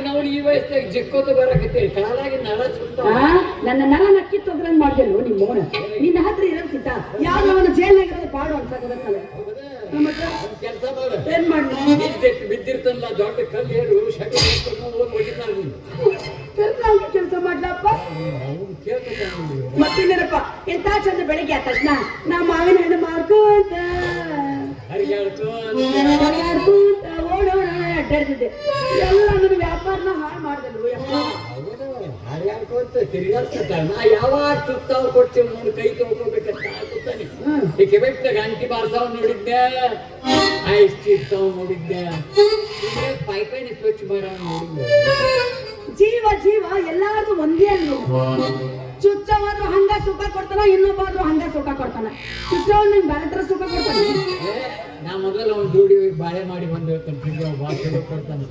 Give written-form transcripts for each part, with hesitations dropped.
ನಾವು ಈ ವಯಸ್ಸಾಗ ಜಿಕ್ಕೋದು ಬರಕತ್ತೇವೆ ಕಾಲಾಗಿ ನರ ನನ್ನ ನರ ನಕ್ಕಿ ತೊಗರಂಗ್ ಮಾಡ್ದೇನು ನಿಮ್ಮ ಮೋನ ನಿನ್ನ ಹತ್ರ ಇರೋಕ್ಕಿಂತ ಯಾವ ಅವನ ಜೈಲ್ನಾಗಿರೋದು ಪಾಡು ಅನ್ಸಾಕತ್ತಲ್ಲ ಕೆಲಸ ಮಾಡ ಏನ್ ಮಾಡಿ ಬಿದ್ದಿರ್ತಲ್ಲ ದೊಡ್ಡ ಕಲ್ಲೇರು ಕೆಲಸ ಮಾಡ್ಲಪ್ಪ ಮತ್ತಿನ್ನೇನಪ್ಪ ಎಂತ ಚಂದ ಬೆಳಿಗ್ಗೆ ಆದ ತಕ್ಷಣ ನಾ ಮಾವಿನ ಹಣ್ಣು ಮಾರ್ಕೋತ ಓಡೋಣ ಅಡ್ಡಾಡ್ತಿದ್ದೆ ಎಲ್ಲ ನನ್ನ ವ್ಯಾಪಾರನ ಹಾಳು ಮಾಡ್ದಲ್ವ ನಾ ಯಾವಾಗ ಸುತ್ತಾವ್ ಕೊಡ್ತೇವೆ ನೋಡಿ ಕೈ ತೊಳ್ಕೊಬೇಕಂತ ಆಗುತ್ತಾನೆ ಈ ಕೆಬೆಕ್ನಾಗ ಅಂಟಿ ಬಾರ್ಸಾವ್ ನೋಡಿದ್ದೆ ಐಸ್ ಚಿತ್ತಾವ್ ನೋಡಿದ್ದೆ ಪೈಪೈನಿ ಸ್ವಚ್ಛ ಬರ ನೋಡಿದ್ದೆ ಜೀವ ಜೀವ ಎಲ್ಲಾರ್ದು ಒಂದೇ ಅಲ್ವ ಚುಚ್ಚವಾದ್ರು ಹಂಗ ಸುಖ ಕೊಡ್ತಾನ ಇನ್ನೊಬ್ಬಾದ್ರು ಹಂಗ ಸುಖ ಕೊಡ್ತಾನ ಚುಚ್ಚವ್ ನಿಮ್ ಬೇರೆ ತರ ಸುಖ ಕೊಡ್ತಾನೆ ನಾ ಮೊದಲು ಅವ್ನು ದುಡಿ ಬಾಳೆ ಮಾಡಿ ಬಂದು ಕೊಡ್ತಾನೆ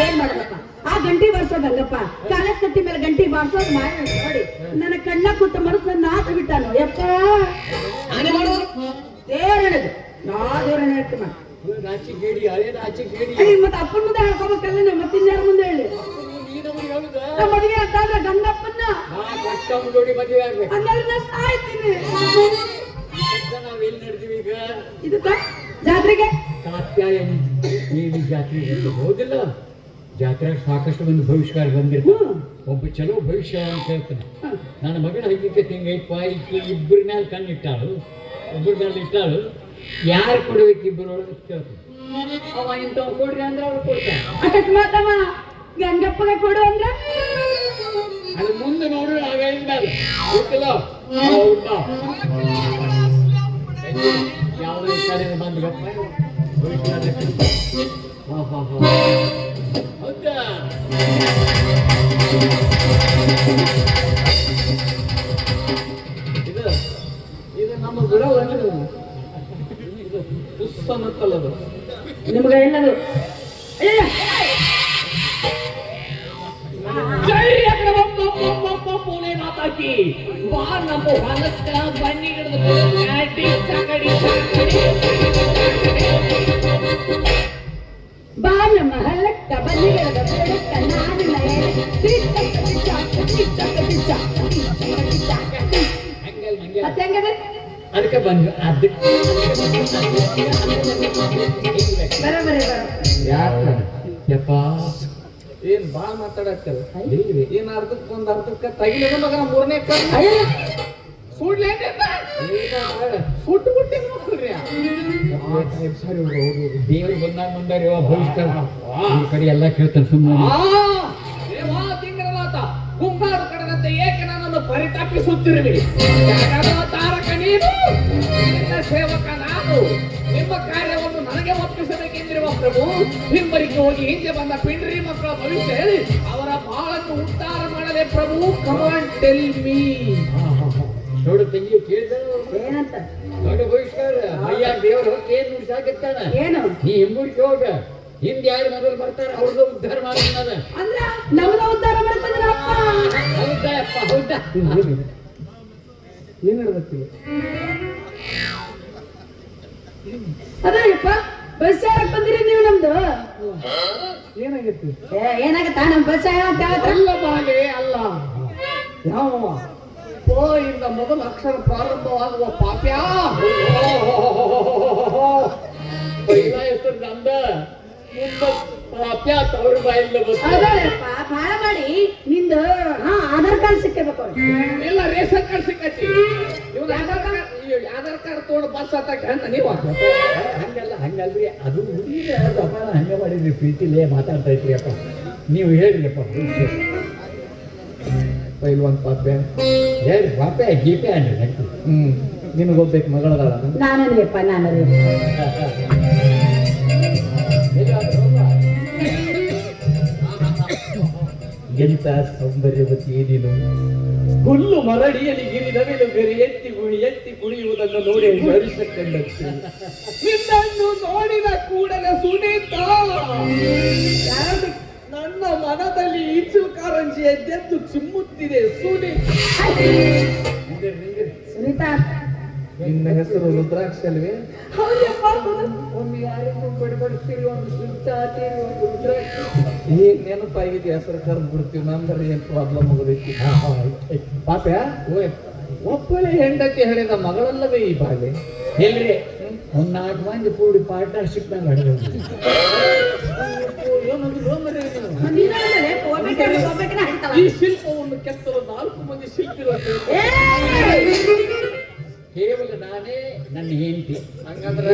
ಏನ್ ಮಾಡದಪ್ಪ ಆ ಗಂಟಿ ಬಾರ್ಸೋದಲ್ಲಪ್ಪ ಕಾಲೇಜ್ ಕಟ್ಟಿ ಮೇಲೆ ಗಂಟಿ ಬಾರ್ಸೋದ್ ಮಾಡಿ ನೋಡಿ ನನ್ನ ಕಣ್ಣ ಕೂತ ಮನಸ್ಸು ನನ್ನ ಆತ ಬಿಟ್ಟಾನು ಯಪ್ಪ ದೇವರದು ನಾ ದೇವರನ್ನ ಹೇಳ್ತೀನಿ ರಾಚಿ ಗೇಡಿ ಹಳೆ ರಾಚಿ ಗೇಡಿ ಮತ್ತೆ ಅಪ್ಪನ ಮುಂದೆ ಹೇಳ್ಕೋಬೇಕಲ್ಲ ಮತ್ತೆ ಇನ್ಯಾರ ಮುಂದೆ ಹೇಳಿ ಮದುವೆ ಆಗ್ತಾದ್ರೆ ಗಂಗಪ್ಪನ್ನ ನೋಡಿ ಮದುವೆ ಆಗ್ಬೇಕು ಹಂಗಾದ್ರೆ ನಾ ಸಾಯ್ತೀನಿ ನಾವ್ ಎಲ್ಲಿ ನಡೆದೀವಿ ಈಗ ಇದಕ್ಕ ಜಾತ್ರೆಗೆ ಕಾತ್ಯಾಯನಿ ದೇವಿ ಜಾತ್ರೆಗೆ ಹೋದಿಲ್ಲ ಜಾತ್ರೆಗೆ ಸಾಕಷ್ಟು ಮಂದಿ ಭವಿಷ್ಯಕಾರ ಬಂದಿರ್ತಾರೆ ಒಬ್ಬ ಚಲೋ ಭವಿಷ್ಯ ಅಂತ ಹೇಳ್ತಾನೆ ನನ್ನ ಮಗಳ ಹೈಕಿಕೆ ತಿಂಗೈಪ್ಪ ಈಕೆ ಇಬ್ಬರ ಮೇಲೆ ಕಣ್ಣಿಟ್ಟಾಳು ಒಬ್ಬರ ಮೇಲೆ ಇಟ್ಟಾಳು ಯಾರು ಕೊಡ್ಬೇಕು ಇಬ್ಬರು ಕೇಳ್ತಾನೆ ಅವ ಇಂಥವ್ ಕೊಡ್ರಿ ಅಂದ್ರೆ ಅವ್ರು ಕೊಡ್ತಾನೆ ಅಕಸ್ಮಾತ್ ಅವ ಗಂಗಪ್ಪಗೆ ಕೊಡು ಅಂದ್ರ ಅದು ಮುಂದೆ ನೋಡ್ರಿ ಆಗ ಗೊತ್ತಿಲ್ಲ ಹೌದಾ ಯಾವುದೇ ಕಡೆ ಬಂದು ಗಪ್ಪ ಹೌದಾ ಇದು ನಮ್ಮ ಗುಡ ಪುಸ್ತನತ್ತಲ್ಲದು ನಿಮ್ಗೆ ಎಲ್ಲದು ಜೈ ಪೋಲೆ ಮಾತಾಕಿ ಬಾ ನಮ್ಮ ಹೊಲಕ್ಕ ಬನ್ನಿ ಹಿಡಿದು ಚಕಡಿ ಬಾ ನಮ್ಮ ಹೊಲಕ್ಕ ಬನ್ನಿ ಹಿಡಿದು ಮತ್ತೆ ಹೆಂಗದೆ ಅದಕ್ಕೆ ಬಂದು ಅದಕ್ಕೆ ಬರೋಬರಿ ಯಪ್ಪ ಏನ್ ಬಾಳ್ ಮಾತಾಡತ್ತಲ್ಲ ಏನ್ ಅರ್ಧಕ್ಕೆ ತಗಿಲಿದ ಮಗನ ಮೂರನೇ ಸುಡ್ಲೇ ಸುಟ್ಟು ಬಿಟ್ಟೆ ಮಕ್ಕಳ್ರಿ ದೇವ್ರು ಬಂದಾಗ ಬಂದಾರ ಭವಿಷ್ಯ ಈ ಕಡೆ ಎಲ್ಲ ಕೇಳ್ತಾನೆ ಸುಮ್ಮನೆ ತಿಂಗಳಾತ ಕುಂಬಾರು ಕಡದಂತೆ ಏಕೆ ನನ್ನನ್ನು ಪರಿತಾಪಿಸುತ್ತಿರುವಿ ತಾರಕ ನೀನು ನಿನ್ನ ಸೇವಕ ನಾನು ನಿಮ್ಮ ಕಾರ್ಯವನ್ನು ನನಗೆ ಒಪ್ಪಿಸಬೇಕೆಂದಿರುವ ಪ್ರಭು ನಿಮ್ಮರಿಗೆ ಹೋಗಿ ಹಿಂದೆ ಬಂದ ಪಿಂಡ್ರಿ ಮಕ್ಕಳ ಭವಿಷ್ಯ ಹೇಳಿ ಅವರ ಬಾಳನ್ನು ಉದ್ಧಾರ ಮಾಡಲೇ ಪ್ರಭು ಕಮಾನ್ ಟೆಲ್ ಮೀ ನೋಡು ತಂಗಿ ಕೇಳಿದ ಏನಂತ ದೊಡ್ಡ ಭವಿಷ್ಯಕಾರ ಅಯ್ಯ ದೇವ್ರ ಹೋಗಿ ಏನ್ ನುಡ್ಸಾಕತ್ತಾನ ಏನು ನೀ ಹಿಂಬುಡಿಕೆ ಹೋಗ ಹಿಂದೆ ಯಾರು ಮೊದಲು ಬರ್ತಾರೆ ಅವ್ರದ್ದು ಉದ್ಧಾರ ಮಾಡ್ತಾನ ಅಂದ್ರ ನಮ್ಮದ ಉದ್ಧಾರ ಮಾಡ್ತಾನ ಹೌದಾ ಅಪ್ಪ ಹೌದಾ ಏನ್ ಹೇಳ್ಬೇಕು ಅದಪ್ಪ ಬಸ್ ಯಾರಕ್ ಬಂದಿರಿ ನೀವು ನಮ್ದು ಏನಾಗೈತಿ ಏನಾಗತ್ತಾ ನಮ್ ಬಸ್ ಅಲ್ಲ ಬಾಲೆ ಅಲ್ಲ ಯಾವ ಪೋ ಇಂದ ಮೊದಲ ಅಕ್ಷರ ಪ್ರಾರಂಭವಾಗುವ ಪಾಪ್ಯ पहिला ಹೆಸರು ನಂದ ಮುಂದೆ ಪಾಪ್ಯ ತವ್ರ ಬಾಯಿಂದ ಅದಪ್ಪ ಬಾಳ ಮಾಡಿ ನಿಂದು ಆಧಾರ್ ಕಾರ್ಡ್ ಸಿಕ್ಕಬೇಕು ಇಲ್ಲ ರೇಷನ್ ಕಾರ್ಡ್ ಸಿಕ್ಕೈತಿ ಇವ್ನ ಆಧಾರ್ ಕಾರ್ಡ್ ತಗೊಂಡು ಬಸ್ ಹತ್ತಕ್ಕೆ ಅಂತ ನೀವು ಹಂಗಲ್ಲ ಹಂಗಲ್ರಿ ಅದು ಅಪ್ಪ ಹಂಗೆ ಮಾಡಿದ್ರಿ ಪ್ರೀತಿಲೇ ಮಾತಾಡ್ತಾ ಇದ್ರಿ ಅಪ್ಪ ನೀವು ಹೇಳ್ರಿಪ್ಪ ಪೈಲ್ವಾನ್ ಪಾಪ್ಯ ಹೇಳಿ ಪಾಪ್ಯ ಗೀಪೆ ಅನ್ರಿ ನಿನಗೆ ಹೋಗ್ಬೇಕು ಮಗಳದಾಳ ನಾನಲ್ಲಪ್ಪ ನಾನಲ್ಲಿ ಎಂತ ಸೌಂದರ್ಯವತಿ ನೀನು ಹುಲ್ಲು ಮರಡಿಯಲ್ಲಿ ಗಿರಿದ ಮೇಲೆ ಬೇರೆ ಎತ್ತಿ ಕುಣಿಯುವುದನ್ನು ನೋಡಿ ಹರಿಸಕೊಂಡಂತೆ ನಿನ್ನನ್ನು ನೋಡಿದ ಕೂಡಲೇ ಸುನೀತ ನನ್ನ ಮನದಲ್ಲಿ ಈಚು ಕಾರಂಜಿ ಎದ್ದೆದ್ದು ಚಿಮ್ಮುತ್ತಿದೆ ಸುನೀತ ಸುನೀತಾ ನಿನ್ನ ಹೆಸರು ರುದ್ರಾಕ್ಷಿ ಅಲ್ವೇ? ಹೌದಪ್ಪ. ಒಮ್ಮೆ ಯಾರಿಗೂ ಬಡಬಡಿಸ್ತೀರಿ, ಒಂದು ಸುತ್ತಾತೀರಿ, ಒಂದು ರುದ್ರಾಕ್ಷಿ. ಈಗ ನೆನಪಾಗಿದೆ ಹೆಸರು ಕರೆದು ಬಿಡ್ತೀವಿ. ನಮ್ದ್ರೆ ಏನ್ ಪ್ರಾಬ್ಲಮ್ ಮುಗಿದೈತಿ. ಪಾಪ್ಯ ಒಬ್ಬಳೆ ಹೆಂಡತಿ ಹೇಳಿದ ಮಗಳಲ್ಲವೇ ಈ ಬಾಲೆ? ಎಲ್ರಿ ಒಂದು 4 ಮಂದಿ ಕೂಡಿ ಪಾರ್ಟ್ನರ್ಶಿಪ್ ಮೇಲೆ ನಡೆದ ನೀನಾದ್ಮೇಲೆ ಹೋಗ್ಬೇಕಾದ್ರೆ ಹಾಕ್ತಾವ. ಈ ಶಿಲ್ಪವನ್ನು ಕೆತ್ತಲು 4 ಮಂದಿ ಶಿಲ್ಪಿಗಳು. ಕೇವಲ ನಾನೇ ನನ್ನ ಹೆಂಡತಿ. ಹಂಗಂದ್ರೆ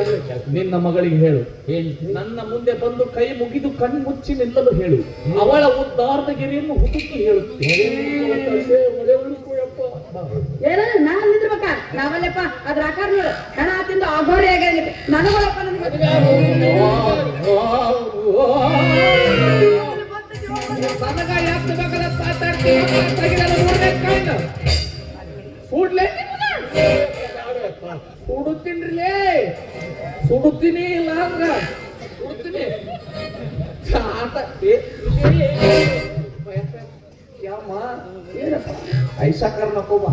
ನಿನ್ನ ಮಗಳಿಗೆ ಹೇಳು, ಹೆಂಡತಿ ನನ್ನ ಮುಂದೆ ಬಂದು ಕೈ ಮುಗಿದು ಕಣ್ಣು ಮುಚ್ಚಿ ನಿಲ್ಲಲು ಹೇಳು. ಅವಳ ಉದ್ದಾರದ ಗೆರೆಯನ್ನು ಹುಡುಕಿ ಹೇಳುತ್ತೆ. ಏನ ನಾನ್ ನಿಂದ್ರಬೇಕ? ನಾವಲ್ಲಪ್ಪ ಅದ್ರ ಆಕಾರ ನೋಡು, ಹಣ ತಿಂದು ಆಗೋರಿ ಆಗಲಿ ನನಗೊಳಪ್ಪ. ನನಗ ಯಾಕೆ ಬೇಕಾದ್ರೆ ಸುಡುತ್ತೀನ್ರಿಲೇ, ಸುಡುತ್ತೀನಿ. ಇಲ್ಲ ಹಂಗ ಸುಡುತ್ತೀನಿ. ಯಾಮ ಏನಪ್ಪ ಐಸಾಕರ್ ನಕೋಬ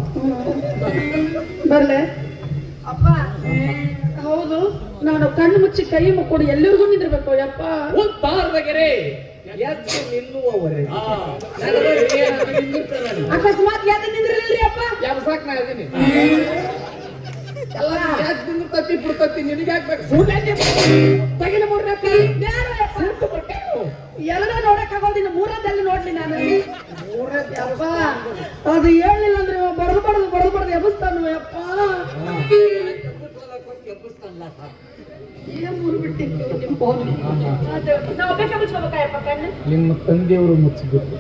ಬರ್ಲೆ ಅಪ್ಪ. ಹೌದು, ನಾನು ಕಣ್ಣು ಮುಚ್ಚಿ ಕೈ ಮುಕ್ಕೊಂಡು ಎಲ್ಲರಿಗೂ ನಿಂದಿರ್ಬೇಕು ಯಪ್ಪ. ಉದ್ದಾರದಗೆರೆ ಎದ್ದು ನಿಲ್ಲುವವರೇ ಅಕಸ್ಮಾತ್ ಯಾವ್ದು ನಿಂದ್ರಲಿಲ್ರಿ ಅಪ್ಪ? ಯಾವಸಾಕ್ ನಾ ಇದೀನಿ. ಎಲ್ಲ ಯಾಕೆ ನಿಂದಿರ್ತತಿ ಬಿಡ್ತತಿ, ನಿನಗೆ ಹಾಕ್ಬೇಕು. ತಗಿಲ ಮುರ್ರಪ್ಪ ಎಲ್ಲ ನೋಡಕ್ ಆಗೋದಿಲ್ಲ, ಮೂರದಲ್ಲಿ ನೋಡ್ಲಿ ನಾನು. ಯಪ್ಪ ಅದು ಹೇಳಿಲ್ಲ ಅಂದ್ರೆ ಬಡದು ಎಬ್ಬಿಸ್ತಾನು ಯಪ್ಪ. ಏನ್ ಮುರ್ಬಿಟ್ಟಿತ್ತು ನಿಮ್ ಫೋನ್. ನಾವು ಬೇಕಾ ಮುಚ್ಕೋಬೇಕಾಯಪ್ಪ ಕಣ್ಣು? ನಿಮ್ಮ ತಂದೆಯವರು ಮುಚ್ಚಬೇಕು.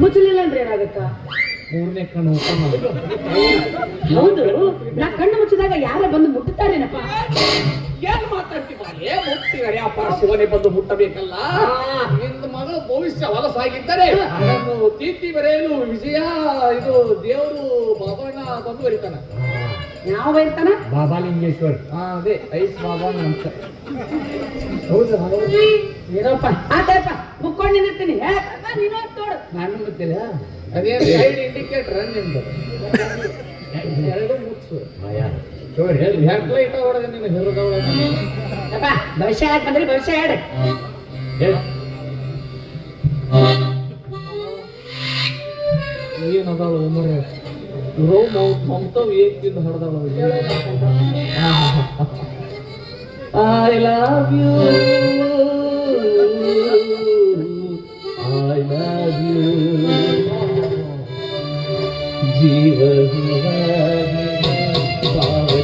ಮುಚ್ಚಲಿಲ್ಲ ಅಂದ್ರೆ ಏನಾಗುತ್ತ? 3ನೇ ಕಣ್ಣು ಓಪನ್ ಮಾಡುದು. ಹೌದು, ನಾ ಕಣ್ಣು ಮುಚ್ಚಿದಾಗ ಯಾರ ಬಂದು ಮುಟ್ಟುತ್ತಾರೇನಪ್ಪ? ಏನ್ ಮಾತಾಡ್ತೀವಿ? ಮುಟ್ಟಿದರೆ ಅಪ್ಪ ಶಿವನೇ ಬಂದು ಮುಟ್ಟಬೇಕಲ್ಲ. ನಿನ್ನ ಮಗಳು ಭವಿಷ್ಯ ಹೊಲಸಾಗಿದ್ದರೆ ಅದನ್ನು ತೀರ್ತಿ ಬರೆಯಲು ವಿಜಯ ಇದು ದೇವರು ಬಾಬಣ್ಣ ಬಂದು ಬರೀತಾನ. ಯಾವ ಬೈತಾನ? ಬಾಬಾಲಿಂಗೇಶ್ವರ್. ಅದೇ ಐಸ್ ಬಾಬಣ್ಣ ಅಂತ. ಹೌದು ಏನಪ್ಪ ಆತಪ್ಪ ಮುಕ್ಕೊಂಡು ನಿಂದಿರ್ತೀನಿ. ನೀನು ನೋಡು, ನಾನು ಗೊತ್ತಿಲ್ಲ. ಅದೇನು ಸೈಡ್ ಇಂಡಿಕೇಟರ್ ನಿಂದು? ಎರಡು ಮುಚ್ಚು. ಹೆಡ್ಲೈಟ್ ಹೊಡೆದ ನಿನ್ನ ಹಿರಿದವಳ. ಯಪ್ಪ ಭವಿಷ್ಯ ಯಾಕೆ ಬಂದ್ರಿ? ಭವಿಷ್ಯ ಹೇಳಿ. ಏನದಾಳು ಮರೆ ರೋ ಮಮತಾವ್ ಏನ್ ತಿಂದು ಹಡ್ದಾಳ. I love you, I love you, ಜೀವ ಬಾಳು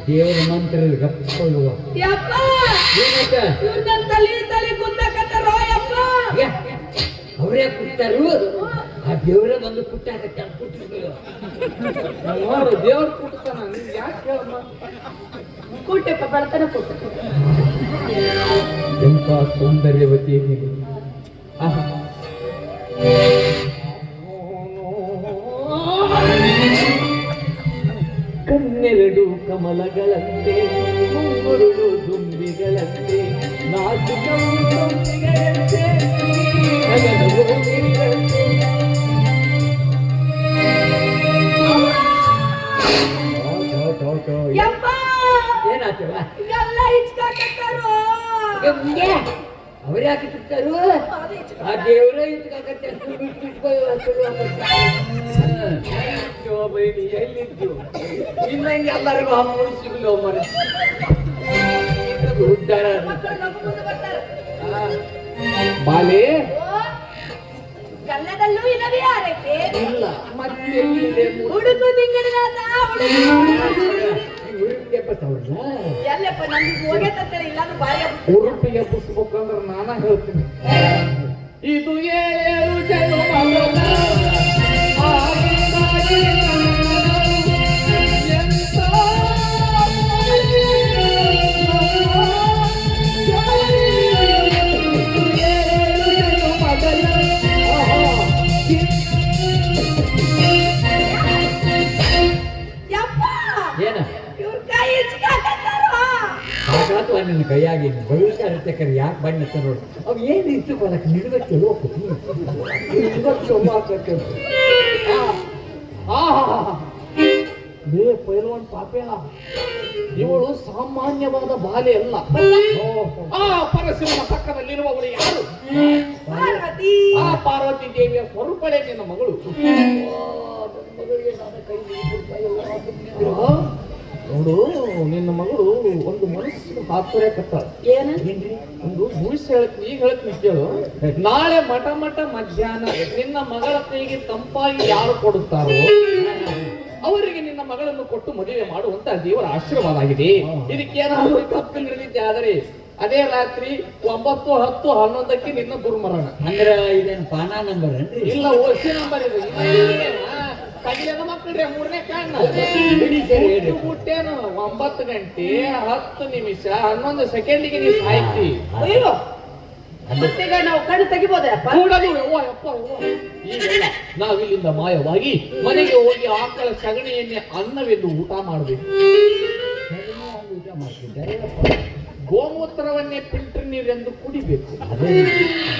ದೇವರ ಮಂತ್ರ ಗಪ್ಪಳುವ ಯಪ್ಪ ಏನಾಯ್ತ? ಇವ್ರನ್ನ ತಲೆ ಕುಂದಕತ್ತಾರೋ ಯಪ್ಪ. ಅವರೇ ಕುಟ್ಟಾರು, ಆ ದೇವರೇ ಬಂದು ಕುಟ್ಟಾಕತ್ತ. ನೋಡು ದೇವ್ರ ಕುಟ್ತಾನ. ನಿಮ್ಗೆ ಯಾಕೆ ಕೇಳಮ್ಮ? ಕೂಟಪ್ಪ ಬರ್ತಾನೆ ಕೂಟ. ಎಂತ ಸೌಂದರ್ಯವತಿ ನೀವು. ಕಣ್ಣೆರಡು ಕಮಲಗಳಂತೆ, ಮುಂಗುರುಳು ದುಂಬಿಗಳಂತೆ, ನಾಲ್ಕು ದುಂಬಿಗಳಂತೆ, ನಗನವು ಗಿರಿಗಳಂತೆ. ಯಪ್ಪ ಏನಾಗ್ತವ? ಎಲ್ಲ ಹಿಚ್ಕಾಕತ್ತಾರೋ. ಅವ್ರು ಯಾಕೆ ತಿಕ್ಕಾರು? ಆ ದೇವರೇ ಇಟ್ಕಾಕತ್ತೆ. ಎಲ್ಲಿದ್ದು ಇನ್ನಂಗೆ ಎಲ್ಲರಿಗೂ ಹಮ್ಮು ಸಿಗಲು ಮನೆ ಉದ್ದಾರ ಬಾಲೆ ಗಲ್ಲದಲ್ಲೂ ಇಲ್ಲವೇ ಆರಕ್ಕೆ ಇಲ್ಲ. ಮತ್ತೆ ಎಲ್ಲಿದೆ? ಹುಡುಕು ತಿಂಗಡನಾದ ಎಲ್ಲಪ್ಪ ನಮ್ಗೆ ಹೋಗೇ ತತ್ತಳೆ ಇಲ್ಲಾಂದ್ರೆ ಬಾರಿ ಉರುಪಿಗೆ ಎಬ್ಬಿಸ್ಬೇಕಂದ್ರೆ ನಾನ ಹೇಳ್ತೀನಿ. ಇದು 7 ಜನ್ಮಗಳ ಆಗಿದ್ದಾಗಿ ಎಂತ ನಿನ್ನ ಕೈಯಾಗಿ ಭವಿಷ್ಯ ಅರ್ಥಕರು ಯಾಕೆ ಬಣ್ಣ ನೋಡು ಅವು ಏನು ಇಷ್ಟು ಕೊಲಕ್ಕೆ ನಿನಗೆ ಚಲೋ ಚಲೋ ಆಕತ್ತೆ ಬೇ ಪೈಲ್ವಾನ್ ಪಾಪೇನ ಇವಳು ಸಾಮಾನ್ಯವಾದ ಬಾಲೆ ಅಲ್ಲ. ಆ ಪರಶಿವನ ಪಕ್ಕದಲ್ಲಿರುವವಳು ಯಾರು? ಪಾರ್ವತಿ. ಆ ಪಾರ್ವತಿ ದೇವಿಯ ಸ್ವರೂಪಳೆ ನಿನ್ನ ಮಗಳು. ನೋಡು, ನಿನ್ನ ಮಗಳು ಒಂದು ಮನಸ್ಸಿನ ತಾತ್ಪರ್ಯ ಕಟ್ಟಾಳ. ಏನು? ಒಂದು ಮುಗಿಸಿ ಹೇಳಕ್ ಈಗ ಹೇಳಕ್ ಕೇಳು. ನಾಳೆ ಮಠ ಮಧ್ಯಾಹ್ನ ನಿನ್ನ ಮಗಳ ಕೈಗೆ ತಂಪಾಗಿ ಯಾರು ಕೊಡುತ್ತಾರೋ ಅವರಿಗೆ ನಿನ್ನ ಮಗಳನ್ನು ಕೊಟ್ಟು ಮದುವೆ ಮಾಡುವಂತ ದೇವರ ಆಶೀರ್ವಾದ ಆಗಿದೆ. ಇದಕ್ಕೇನಾದರೂ ತಪ್ಪು ನಡೆದಿದ್ದೆ ಆದರೆ ಅದೇ ರಾತ್ರಿ 9, 10, 11ಕ್ಕೆ ನಿನ್ನ ದುರ್ಮರಣ. ಅಂದ್ರೆ ಇದೇನು ಪಾನಾ ನಂಬರ್ ಇಲ್ಲ, ಓಸಿ ನಂಬರ್ ಇದು. ಕೈಯದ ಮಕ್ಕಳ್ರೆ 3ನೇ ಕಾರಣ ಹುಟ್ಟೇನು 9 ಗಂಟೆ 10 ನಿಮಿಷ 11 ಸೆಕೆಂಡಿಗೆ ನೀವು ಸಾಯ್ತಿ. ಅಯ್ಯೋ ಮತ್ತೀಗ ನಾವು ಕಣ್ಣು ತೆಗಿಬೋದಪ್ಪ? ಈಗೆಲ್ಲ ನಾವಿಲ್ಲಿಂದ ಮಾಯವಾಗಿ ಮನೆಗೆ ಹೋಗಿ ಆಕಳ ಸಗಣಿಯನ್ನೇ ಅನ್ನವೆಂದು ಊಟ ಮಾಡಬೇಕು. ಊಟ ಮಾಡ್ತಿದ್ದಾರೆ. ಗೋಮೂತ್ರವನ್ನೇ ಫಿಲ್ಟರ್ ನೀರೆಂದು ಕುಡಿಬೇಕು.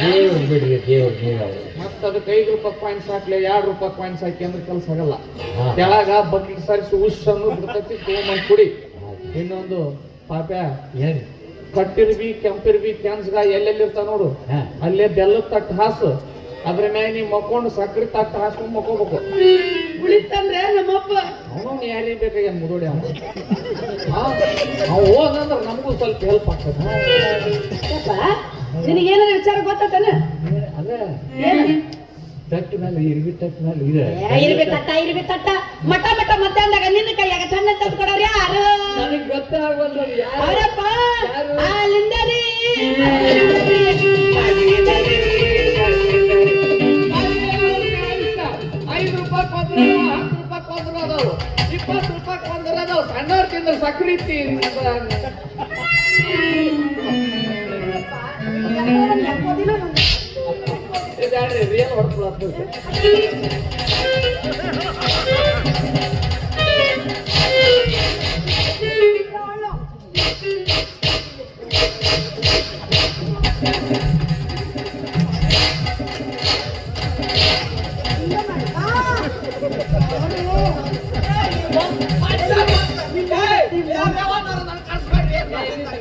ದೇವ್ರು ಬಿಡ್ರಿ, ದೇವ್ರು ಮತ್ತೆ ಅದಕ್ಕೆ 5 ರೂಪಾಯಿ ಕಾಯಿನ್ಸ್ ಹಾಕ್ಲಿ 2 ರೂಪಾಯಿ ಕಾಯಿನ್ಸ್ ಹಾಕಿ ಅಂದ್ರೆ ಕೆಲಸ ಆಗಲ್ಲ. ಕೆಳಗ ಬಕೆಟ್ ಸರಿಸಿ ಉಷನ್ನು ಬಿಡ್ತೈತಿ, ತಗೊಂಬಂದು ಕುಡಿ. ಇನ್ನೊಂದು ಪಾಪ ಏನು ಕಟ್ಟಿರ್ಬಿ ಕೆಂಪಿರ್ಬಿ ಕ್ಯಾನ್ಸ್ಗ ಎಲ್ಲೆಲ್ಲಿ ಇರ್ತಾವ ನೋಡು, ಅಲ್ಲೇ ಬೆಲ್ಲದ ತಟ್ಟು ಹಾಸು, ಅದ್ರ ಮೇಲೆ ನೀ ಮಕ್ಕೊಂಡು ಸಕ್ಕರೆ ತಟ್ಟು ಹಾಸ್ಕೊಂಡು ಮಕ್ಕೋಬೇಕು. ಉಳಿತಂದ್ರೆ ನಮ್ಮಪ್ಪ ಅವನು ಯಾರಿಗೆ ಬೇಕಾಗ ಮುದೋಡಿ ಅವ್ ಹೋದಂದ್ರೆ ನಮಗೂ ಸ್ವಲ್ಪ ಹೆಲ್ಪ್ ಆಗ್ತದೆ. ನಿನಗೇನಾದ್ರು ವಿಚಾರ ಗೊತ್ತಾನ? ಅದೇ ತಟ್ಟು ಮೇಲೆ ಇರ್ಬಿ ತಟ್ಟು ಮೇಲೆ ಇದೆ ಇರ್ಬಿ ತಟ್ಟ ಮಠ ಮಧ್ಯಾಹ್ನದಾಗ ನಿನ್ನ ಕೈಯಾಗ ತಣ್ಣ ತಂದು ಕೊಡೋರು ಯಾರು? ನನಗೆ ಗೊತ್ತಾಗಲ್ಲ ಅವರಪ್ಪ ಅಲ್ಲಿಂದರಿ 5 ರೂಪಾಯಿ ಕೊಂದ್ರು 10 ರೂಪಾಯಿ ಕೊಂದ್ರು ಅದಾವು, 20 ರೂಪಾಯಿ ಕೊಂದ್ರು ಅದಾವು. ಸಣ್ಣವ್ರ ತಿಂದ್ರೆ ಸಕ್ಕರೆ ರಿಯಲ್ ಹೊಡ್ಕೊಳ್ಳೋದು.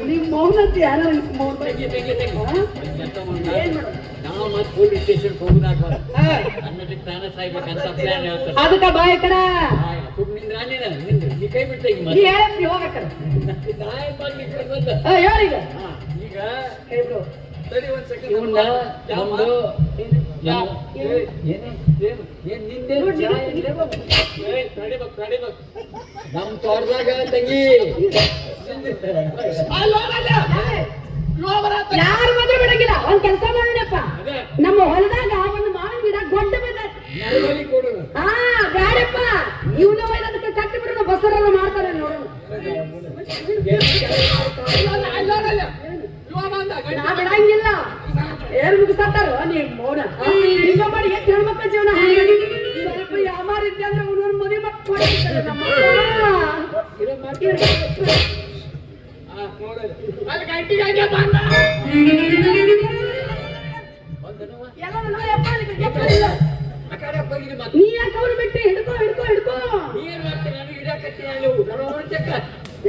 ನಿಮ್ ಮೌನತಿ ಯಾರೋ ನಾವು ಮತ್ತೆ ಪೊಲೀಸ್ ಸ್ಟೇಷನ್ ಹೋಗುದಾಗ ಅನ್ನೋದಕ್ಕೆ ತಾನೇ ಸಾಯ್ಬೇಕಂತ ಪ್ಲಾನ್ ಹೇಳ್ತಾರೆ. ಅದಕ್ಕ ಬಾಯ್ ಕಡ ನೀ ಕೈ ಬಿಟ್ಟ ಈಗ ಹೋಗಕ್ಕ ಈಗ ನಮ್ ತೋಟದಾಗ ತಂಗಿ ಯಾರು ಮದುವೆ ಬಿಡಂಗಿಲ್ಲ. ಒಂದ್ ಕೆಲಸ ಮಾಡೋಣಪ್ಪ, ನಮ್ಮ ಹೊಲದಾಗ ಒಂದು ಮಾವಿನ ಗಿಡ ಗೊಡ್ಡ ಬ್ಯಾಡಪ್ಪ, ಇವನ ಅದಕ್ಕೆ ಕಟ್ಟಿ ಬಿಡೋಣ, ಬಸರನ್ನ ಮಾಡ್ತಾರೆ ನೋಡೋಣ. ನಾ ಬಿಡಂಗಿಲ್ಲ, ಏನ್ ಮುಗಿಸ್ತಾರೋ ನೀವ್ ಮೌನ. ಈಗ ಮಾಡಿ ಎಷ್ಟು ಹೆಣ್ಮಕ್ಳ ಜೀವನ ಸ್ವಲ್ಪ ಯಾಮಾರ ಇದ್ದೆ ಅಂದ್ರೆ ಅವನೊಂದು ಮದುವೆ ಮಕ್ಕಳು ನಮ್ಮ ನೀ ಯಾಕೆ ಅವ್ರು ಬಿಟ್ಟು ಹಿಡ್ಕೋ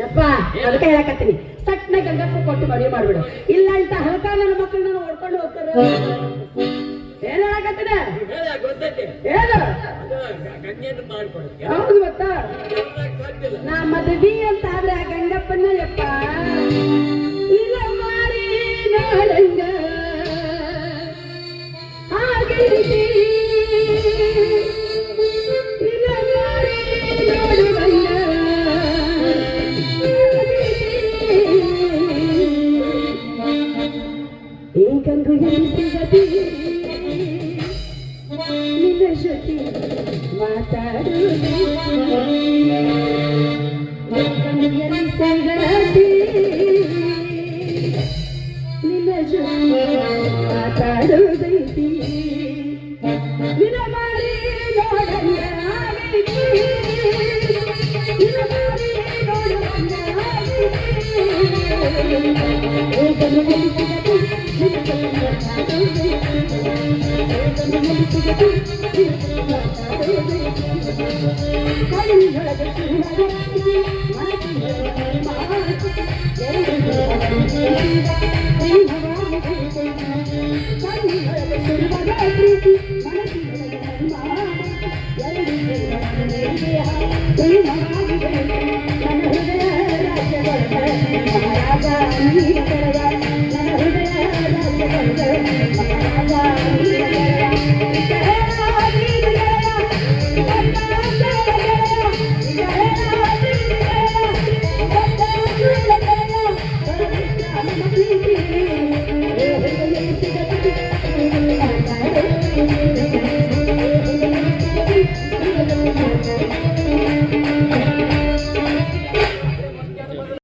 ಯಪ್ಪ, ಅದಕ್ಕೆ ಹೇಳಕತ್ತೀನಿ, ಸಟ್ನ ಗಂಗಪ್ಪ ಕೊಟ್ಟು ಮದುವೆ ಮಾಡ್ಬಿಡು. ಇಲ್ಲ ಅಂತ ಹಲ್ಕ ನನ್ನ ಮಕ್ಕಳು ನಾನು ಓಡ್ಕೊಂಡು ಹೋಗ್ತಾರೆ. ಏನ್ ಹೇಳಕತ್ತೀನ ಹೇಳು. ಹೌದು ಗೊತ್ತಾ, ನಾ ಮದುವೆ ಅಂತ ಆದ್ರೆ ಆ ಗಂಗಪ್ಪನ ಯಪ್ಪ ಇಲ್ಲ ಮಾರಿ ನೋಡಂಗ ಹಾಗೆ ಇಲ್ಲ ಮಾರಿ ನೋಡುವಂಗ ಏಕಂಗು ಎನಿಸಿಗದಿ ನಿನ್ನ ಜೊತೆ ಮಾತಾಡುವುದು. ಏಕಂಗು ಎನಿಸಿಗದಿ ನಿನ್ನ ಜೊತೆ ಮಾತಾಡುವುದೈತಿ. ನಿನ್ನ ಮಾರಿ ನೋಡಂಗ ಆಗೈತಿ, ನಿನ್ನ ಮಾರಿ ನೋಡುವಂಗ ಆಗೈತಿ. ಮಹಾರಾಜ